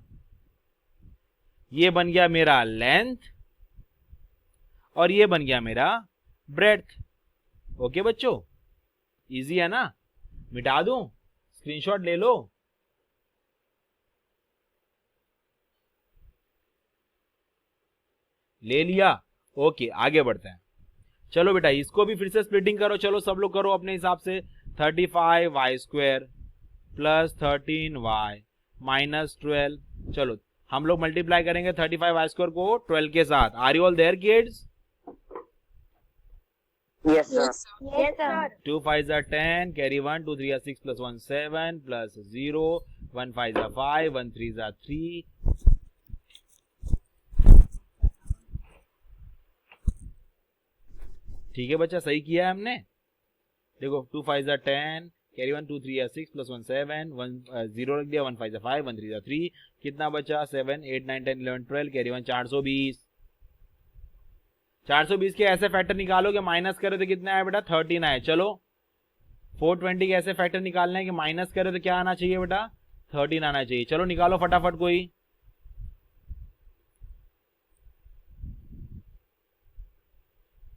ये बन गया मेरा लेंथ और ये बन गया मेरा ब्रेड्थ। ओके बच्चों, इजी है ना, मिटा दूं, स्क्रीनशॉट ले लो। ले लिया, ओके आगे बढ़ते हैं। चलो बेटा इसको भी फिर से स्प्लिटिंग करो, चलो सब लोग करो अपने हिसाब से। 35y² plus 13y minus 12। चलो हम लोग मल्टीप्लाई करेंगे 35y² को 12 के साथ। Are you all there kids? Yes sir. Yes, sir. 2 5 are 10, carry 1, 2 3 are 6 plus 1 7 plus 0, 1 5 are 5, 1 3 are 3। ठीक है बच्चा, सही किया है हमने। देखो 2 5 are 10, कैरी 1, 2 3 are 6 plus 1 7, 1 0 रख दिया, 1 5 are 5, 1 3 are 3। कितना बचा, 7 8 9 10 11 12, कैरी 1 420। 420 के ऐसे फैक्टर निकालोगे, माइनस करे तो कितना आया बेटा, 13 आए। चलो 420 के ऐसे फैक्टर निकालने हैं कि माइनस करे तो क्या आना चाहिए बेटा, 13 आना चाहिए। चलो निकालो फटाफट कोई।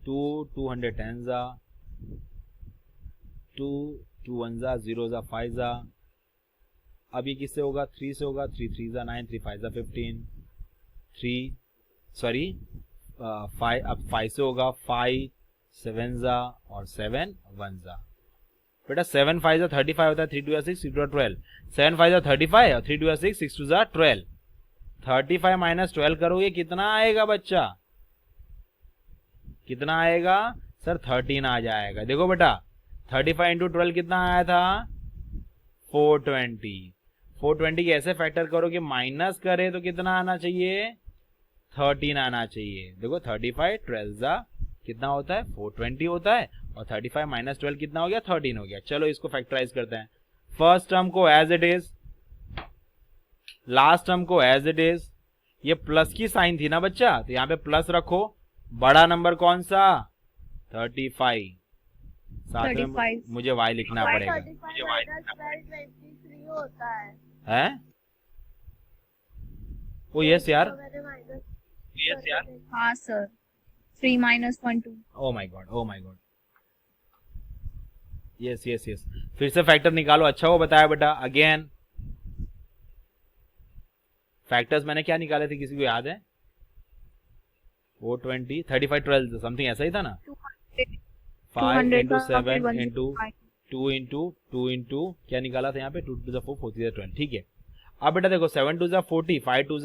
2 2 10 जा, 2 2 1 जा, 0 जा, 5 जा। अब ये किससे होगा, 3 से होगा, 3 3 जा 9, 3 5 जा 15, 3 सॉरी 5, अब 5 से होगा, 5 7 जा और 7 1 जा। बेटा 7 5 जा 35 होता है, 3 2 6, 3 2 12। 7 5 जा 35 और 3 2 6, 6 2 जा 12। 35 माइनस 12 करोगे कितना आएगा बच्चा, कितना आएगा सर, 13 आ जाएगा। देखो बेटा 35 इंटू 12 कितना आया था, 420। 420 के ऐसे फैक्टर करो कि माइनस करे तो कितना आना चाहिए, 13 आना चाहिए। देखो 35 12 जा कितना होता है, 420 होता है, और 35 माइनस 12 कितना हो गया, 13 हो गया। चलो इसको फैक्टराइज करते हैं। फर्स्ट टर्म को as it is, last term को एज इट इज। ये प्लस की साइन थी ना बच्चा, तो यहाँ पे प्लस रखो। बड़ा नंबर कौन सा, 35। साथ में मुझे y लिखना पड़ेगा, मुझे y लिखना पड़ेगा। 23 होता है। हैं? ओ यस यार, यस यार, हाँ sir, 3 - 1 2। Oh my God, oh my God, yes yes yes. फिर से फैक्टर निकालो, अच्छा वो बताया बेटा। अगेन फैक्टर्स मैंने क्या निकाले थे, किसी को याद है? 420 35 12 समथिंग ऐसा ही था ना। 5 इंटू 7 इंटू 2 इंटू 2 इंटू क्या निकाला था यहाँ पे, 2 2 4 4 3 20। ठीक है, अब बेटा देखो 7 2 40, 5 2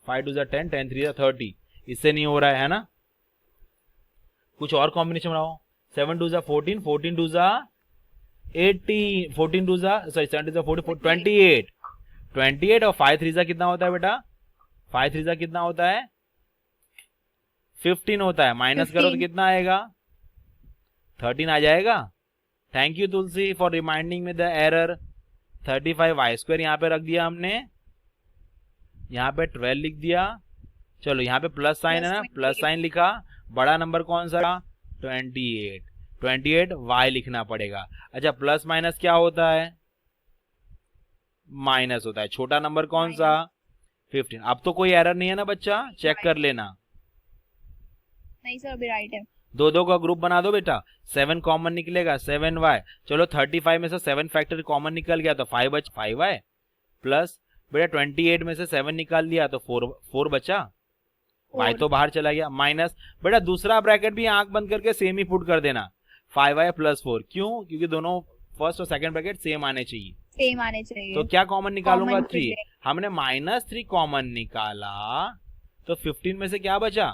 5 2 10, 10 3 30। इससे नहीं हो रहा है ना, कुछ और कॉम्बिनेशन बनाओ। 7 2 14, 14 2 18, 14 2 सॉरी 7 2 44, 28 और 5 3 कितना होता है बेटा, 5 3 जा कितना होता है 15 होता है, माइनस करो तो 15 कितना आएगा 13 आ जाएगा। Thank you Tulsi for reminding में द एरर। 35y² यहाँ पे रख दिया हमने, यहाँ पे 12 लिख दिया। चलो यहाँ पे प्लस साइन है ना, प्लस साइन लिखा। बड़ा नंबर कौन सा 28, 28 y लिखना पड़ेगा। अच्छा प्लस माइनस क्या होता है माइनस होता है। छोटा नंबर कौन सा 15। अब तो कोई एरर नहीं है ना बच्चा, चेक कर लेना। नहीं सर अभी राइट है। दो दो का ग्रुप बना दो बेटा, 7 कॉमन निकलेगा 7y। चलो 35 में से 7 फैक्टर कॉमन निकल गया तो 5y प्लस बेटा 28 में से 7 निकाल लिया तो 4 बचा, y तो बाहर चला गया। माइनस बेटा दूसरा ब्रैकेट भी आंख बंद करके सेम ही पुट कर देना 5y प्लस 4। क्यों? क्योंकि दोनों फर्स्ट और सेकंड ब्रैकेट सेम आने चाहिए। सेम आने चाहिए। तो क्या कॉमन निकालूंगा Common 3। हमने -3 कॉमन निकाला तो 15 में से क्या बचा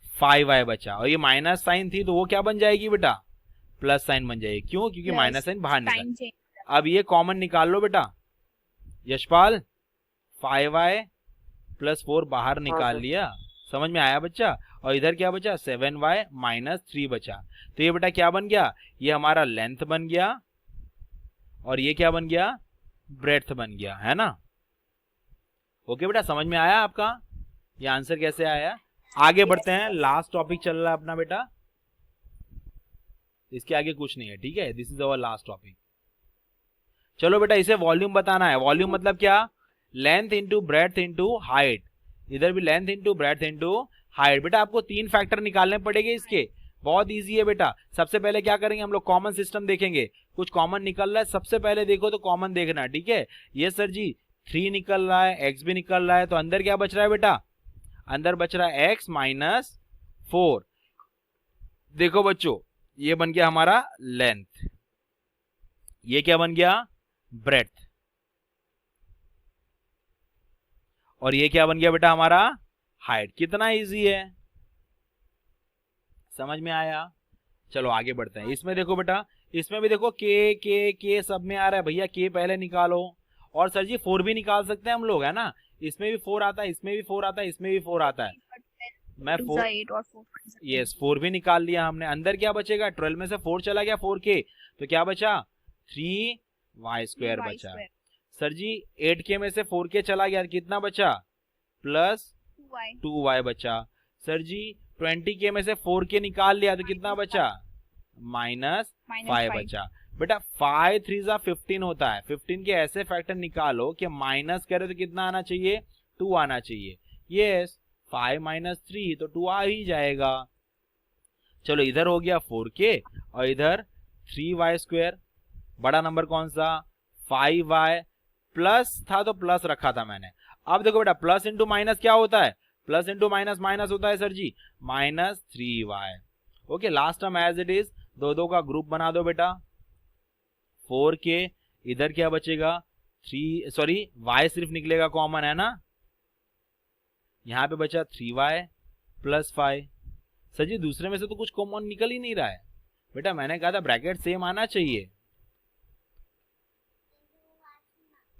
5y बचा, और ये माइनस साइन थी तो वो क्या बन जाएगी बेटा प्लस साइन बन जाएगी। क्यों? क्योंकि माइनस साइन बाहर निकल। अब ये कॉमन निकाल लो बेटा यशपाल, 5y प्लस 4 बाहर निकाल लिया। समझ में आया बच्चा? और इधर क्या बचा 7y माइनस 3 बचा। तो ये बेटा क्या बन गया, ये हमारा लेंथ बन गया और ये क्या बन गया ब्रेड्थ बन गया, है ना। ओके बेटा समझ में आया आपका ये आंसर कैसे आया। आगे बढ़ते हैं, लास्ट टॉपिक चल रहा है अपना बेटा, इसके आगे कुछ नहीं है, ठीक है। This is our last topic. चलो बेटा इसे वॉल्यूम बताना है। वॉल्यूम मतलब क्या, length into breadth into height. इधर भी length into breadth into height. बेटा आपको 3 फैक्टर निकालने पड़ेंगे इसके, बहुत इजी है बेटा। सबसे पहले क्या करेंगे हम लोग कॉमन सिस्टम देखेंगे। कुछ कॉमन निकल रहा है सबसे पहले देखो तो कॉमन देखना, ठीक है। ये सर जी 3 निकल रहा है, x भी निकल रहा है, तो अंदर क्या बच रहा है बेटा, अंदर बच रहा है x माइनस 4। देखो बच्चों ये बन गया हमारा लेंथ, ये क्या बन गया ब्रेड्थ, और ये क्या बन गया बेटा हमारा हाइट। कितना इजी है, समझ में आया। चलो आगे बढ़ते हैं। इसमें देखो बेटा, इसमें भी देखो के सब में आ रहा है भैया, के पहले निकालो। और सर जी 4 भी निकाल सकते हैं हम लोग, है ना। इसमें भी 4 आता है, इसमें भी 4 आता है, इसमें भी 4 आता है। मैं 4 भी निकाल लिया हमने। अंदर क्या बचेगा, 12 में से 4 चला गया 4k, तो क्या बचा 3y² बचा। सर जी 8k में से 4k चला गया, कितना बचा प्लस 2y बचा। सर जी 20k में से 4k निकाल लिया तो कितना बचा माइनस 5 बचा। बेटा 5 3 जा 15 होता है। 15 के ऐसे फैक्टर निकालो कि माइनस करे तो कितना आना चाहिए 2 आना चाहिए। यस 5 माइनस 3 तो 2 आ ही जाएगा। चलो इधर हो गया 4k और इधर 3y²। बड़ा नंबर कौन सा 5y, प्लस था तो प्लस रखा था मैंने। अब देखो बेटा प्लस इंटू माइनस क्या होता है, प्लस इंटू माइनस माइनस होता है sir ji, minus 3y। Okay last term as it is, दो का ग्रुप बना दो बेटा। 4k इधर क्या बचेगा 3, सॉरी y सिर्फ निकलेगा कॉमन, है ना। यहां पे बचा 3y प्लस 5। सर जी दूसरे में से तो कुछ कॉमन निकल ही नहीं रहा है बेटा, मैंने कहा था ब्रैकेट सेम आना चाहिए।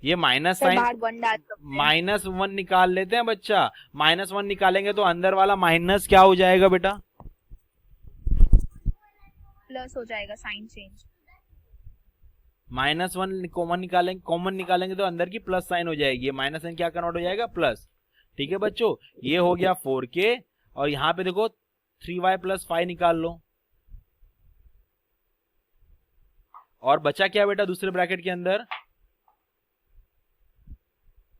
ये माइनस साइन -1 निकाल लेते हैं बच्चा। -1 निकालेंगे तो अंदर वाला माइनस क्या हो जाएगा बेटा प्लस हो जाएगा, साइन चेंज। -1 कॉमन निकालेंगे तो अंदर की प्लस साइन हो जाएगी, ये माइनस साइन क्या कन्वर्ट हो जाएगा प्लस। ठीक है बच्चों, ये हो गया 4k और यहाँ पे देखो 3y प्लस 5 निकाल लो। और बचा क्या बेटा दूसरे ब्रैकेट के अंदर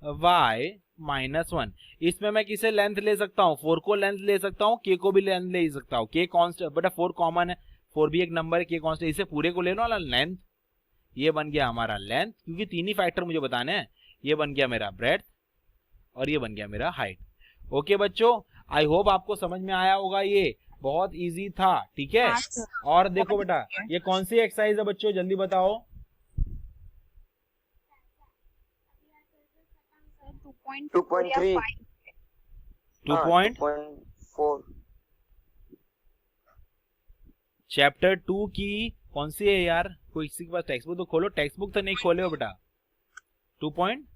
y -1। इसमें मैं किसे लेंथ ले सकता हूँ, 4 को लेंथ ले सकता हूँ, k को भी लेंथ ले सकता हूँ। k कांस्टेंट बेटा 4 कॉमन है, 4 भी एक नंबर है, k कांस्टेंट, इसे पूरे को ले लो ना लेंथ। ये बन गया हमारा लेंथ, क्योंकि 3 ही फैक्टर मुझे बताने हैं। ये बन गया मेरा ब्रेड्थ और ये बन गया मेरा हाइट। ओके बच्चों, आई होप आपको समझ में आया होगा, ये बहुत इजी था, ठीक है। और देखो बेटा ये कौन सी एक्सरसाइज है बच्चों, जल्दी बताओ। 2.3 2.4 चैप्टर 2 की कौन सी है यार, कोई किसी के पास टेक्स्ट बुक तो खोलो। टेक्स्ट बुक तो नहीं खोले हो बेटा। 2 point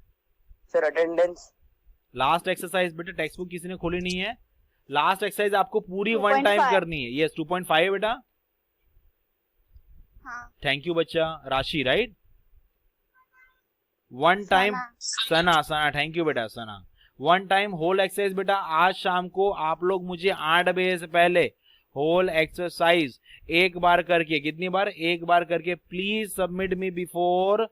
sir attendance last exercise बेटा टेक्स्ट बुक किसी ने खोली नहीं है, लास्ट एक्सरसाइज आपको पूरी 1 टाइम 2.5 करनी है। यस 2.5 बेटा, हाँ थैंक यू बच्चा। राशि right, 1 time Sana, Sana thank you बेटा सना। 1 टाइम होल एक्सरसाइज बेटा आज शाम को आप लोग मुझे 8 बजे से पहले होल एक्सरसाइज एक बार करके, कितनी बार, एक बार करके please submit me before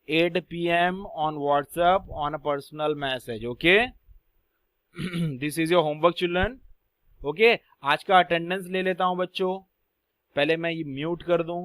8 PM on WhatsApp on a personal message, okay? This is your homework children, okay? आज का अटेंडेंस ले लेता हूं बच्चों, पहले मैं ये म्यूट कर दूं।